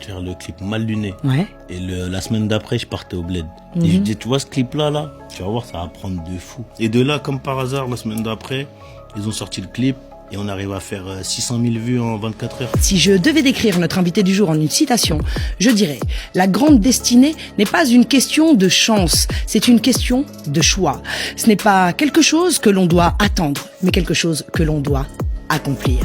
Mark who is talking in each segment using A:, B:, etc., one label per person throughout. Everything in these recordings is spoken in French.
A: Faire le clip Mal Luné.
B: Ouais.
A: Et la semaine d'après, je partais au bled. Et je dis, tu vois ce clip-là, tu vas voir, ça va prendre de fou. Et de là, comme par hasard, la semaine d'après, ils ont sorti le clip et on arrive à faire 600 000 vues en 24 heures.
B: Si je devais décrire notre invité du jour en une citation, je dirais « La grande destinée n'est pas une question de chance, c'est une question de choix. Ce n'est pas quelque chose que l'on doit attendre, mais quelque chose que l'on doit accomplir. »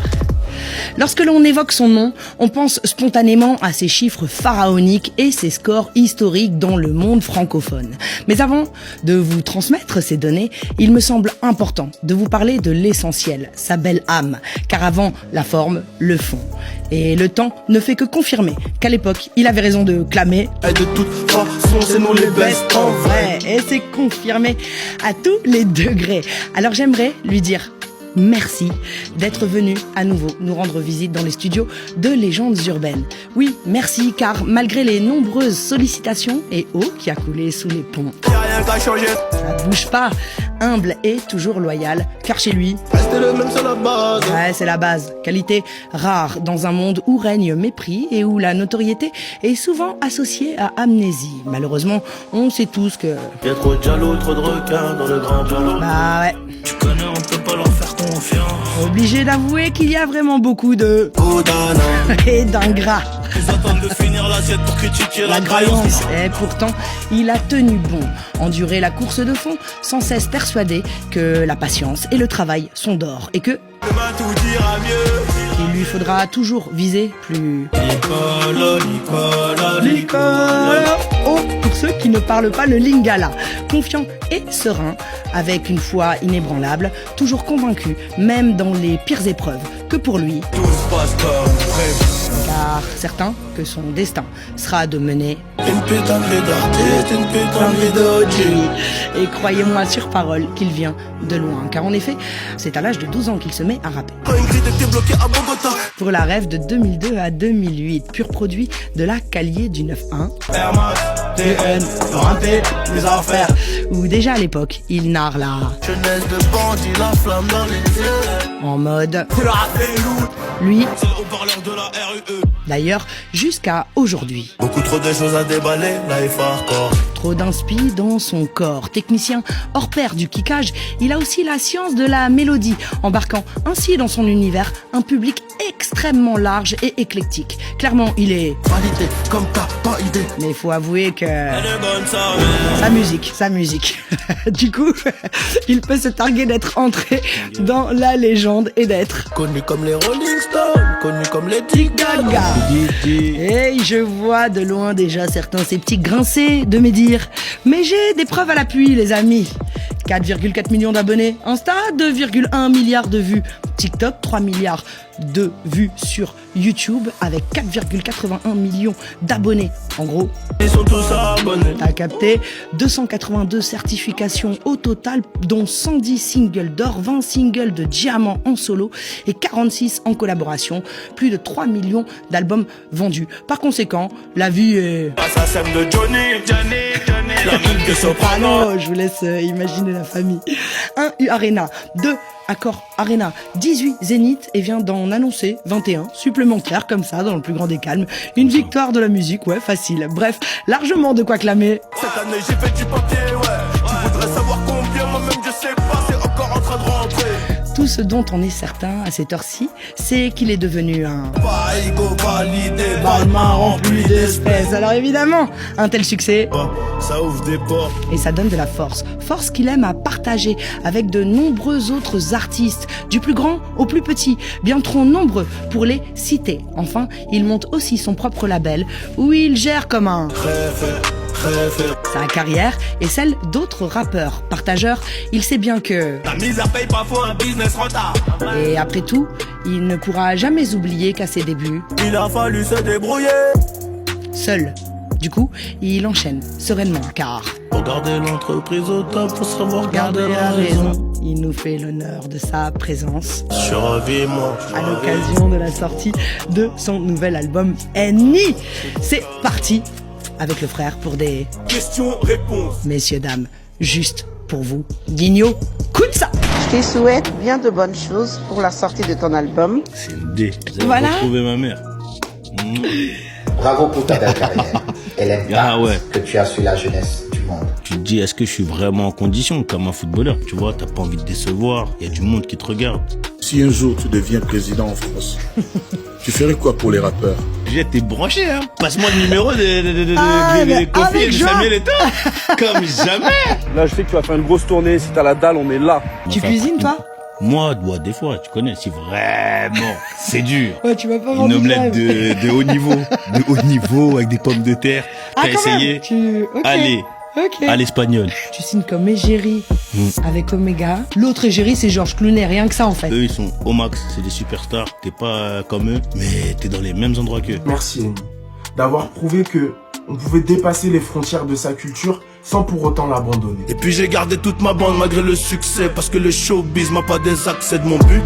B: Lorsque l'on évoque son nom, on pense spontanément à ses chiffres pharaoniques et ses scores historiques dans le monde francophone. Mais avant de vous transmettre ces données, il me semble important de vous parler de l'essentiel, sa belle âme, car avant la forme, le fond. Et le temps ne fait que confirmer qu'à l'époque, il avait raison de clamer « De toute façon, c'est nous les best en vrai !» Et c'est confirmé à tous les degrés. Alors j'aimerais lui dire merci d'être venu à nouveau nous rendre visite dans les studios de Légendes Urbaines. Oui, merci, car malgré les nombreuses sollicitations et eau qui a coulé sous les ponts, ça bouge pas. Humble et toujours loyal, car chez lui,
C: restez le même, c'est la base.
B: Ouais, c'est la base. Qualité rare dans un monde où règne mépris et où la notoriété est souvent associée à amnésie. Malheureusement, on sait tous que...
C: Y'a trop de jaloux, trop de requins dans le grand dialogue.
B: Bah ouais.
C: Tu connais, on peut pas leur faire confiance.
B: Obligé d'avouer qu'il y a vraiment beaucoup de... et d'ingrats.
C: Ils attendent de finir l'assiette pour critiquer
B: La graillance. Et pourtant, il a tenu bon. Endurer la course de fond, sans cesse persuadé que la patience et le travail sont d'or. Et que...
C: demain tout ira mieux.
B: il lui faudra toujours viser plus...
C: Nicolas.
B: Oh, pour ceux qui ne parlent pas le lingala. Confiant et serein, avec une foi inébranlable, toujours convaincu, même dans les pires épreuves, que pour lui...
C: tout se passe comme prévu.
B: car certain que son destin sera de mener
C: Une putain de vie d'artiste, une putain de vie d'OG.
B: et croyez-moi sur parole qu'il vient de loin. Car en effet, c'est à l'âge de 12 ans qu'il se met à rapper.
C: Quand Ingrid était bloquée à Bogota.
B: Pour la rêve de 2002 à 2008, pur produit de la Calier du 9-1.
C: Hermas, TN, raté, les affaires.
B: Où déjà à l'époque, il narre la
C: Jeunesse de bandit, la flamme dans les yeux.
B: en mode
C: Raté loup.
B: lui,
C: C'est le haut-parleur de la RUE.
B: d'ailleurs, jusqu'à aujourd'hui.
C: Beaucoup trop de choses à déballer, life hardcore.
B: Trop d'inspi dans son corps. Technicien hors pair du kickage, il a aussi la science de la mélodie, embarquant ainsi dans son univers un public extrêmement large et éclectique. Clairement, il est...
C: Validé comme t'as pas idée.
B: Mais faut avouer que...
C: Elle est bonne sa mère.
B: sa musique. Du coup, il peut se targuer d'être entré dans la légende et d'être...
C: Connu comme les Rolling Stones, connu comme les Gaga.
B: Gaga. Hey, je vois de loin déjà certains sceptiques grincer de me dire « Mais j'ai des preuves à l'appui, les amis !» 4,4 millions d'abonnés Insta, 2,1 milliards de vues TikTok, 3 milliards de vues sur YouTube avec 4,81 millions d'abonnés. En gros,
C: Ils sont tous abonnés.
B: t'as capté, 282 certifications au total, dont 110 singles d'or, 20 singles de diamant en solo et 46 en collaboration. Plus de 3 millions d'albums vendus. Par conséquent, la vie est...
C: Assassin de Johnny. La même que Soprano.
B: Je vous laisse imaginer la famille. 1 U Arena, 2 Accor Arena, 18 Zénith et vient d'en annoncer 21 supplémentaires comme ça dans le plus grand des calmes. Une victoire de la musique, ouais, facile. Bref, largement de quoi clamer.
C: Cette année j'ai fait du papier, ouais. Tu voudrais savoir combien, moi-même je sais pas, c'est encore en train de rentrer.
B: Tout ce dont on est certain à cette heure-ci, c'est qu'il est devenu un...
C: Parigo validé,
B: Balmain rempli d'espèces. Alors évidemment, un tel succès...
C: Oh, ça ouvre des portes.
B: Et ça donne de la force. Force qu'il aime à partager avec de nombreux autres artistes, du plus grand au plus petit, bien trop nombreux pour les citer. Enfin, il monte aussi son propre label, où il gère comme un... sa carrière et celle d'autres rappeurs. Partageurs, il sait bien que...
C: La misère paye parfois un business rentable.
B: Et après tout, il ne pourra jamais oublier qu'à ses débuts,
C: Il a fallu se débrouiller.
B: seul. Du coup, il enchaîne sereinement car...
C: Pour garder l'entreprise au top, faut savoir garder
B: Garder
C: la raison.
B: il nous fait l'honneur de sa présence
C: Survie-moi.
B: à l'occasion de la sortie de son nouvel album Eni. C'est parti avec le frère pour des
C: Question-réponse.
B: messieurs dames juste pour vous. Guignot, coûte ça.
D: Je te souhaite bien de bonnes choses pour la sortie de ton album.
A: C'est une D. Vous avez
B: Voilà.
A: retrouvé ma mère.
E: Bravo pour ta belle carrière. Et l'impact
A: ouais.
E: que tu as sur la jeunesse du monde.
A: Tu te dis, est-ce que je suis vraiment en condition comme un footballeur? Tu vois, t'as pas envie de décevoir. Il y a du monde qui te regarde.
F: Si un jour tu deviens président en France, tu ferais quoi pour les rappeurs?
A: T'es branché, hein. Passe-moi le numéro de Kofi et de Samuel Eto'o. Comme jamais.
G: Là, je sais que tu vas faire une grosse tournée. Si t'as la dalle, on est là.
B: Tu cuisines, toi?
A: Moi, des fois, tu connais, si vraiment c'est dur.
B: Ouais, tu vas pas
A: Une omelette de haut niveau. De haut niveau, avec des pommes de terre. T'as essayé?
B: Okay.
A: Allez.
B: Ok.
A: À l'espagnol.
B: Tu signes comme Égérie avec Omega. L'autre Égérie, c'est Georges Clooney, rien que ça en fait.
A: Eux, ils sont au max, c'est des superstars. T'es pas comme eux, mais t'es dans les mêmes endroits qu'eux.
H: Merci Amy, d'avoir prouvé que on pouvait dépasser les frontières de sa culture sans pour autant l'abandonner.
C: Et puis j'ai gardé toute ma bande malgré le succès, parce que le showbiz m'a pas désaccès de mon but.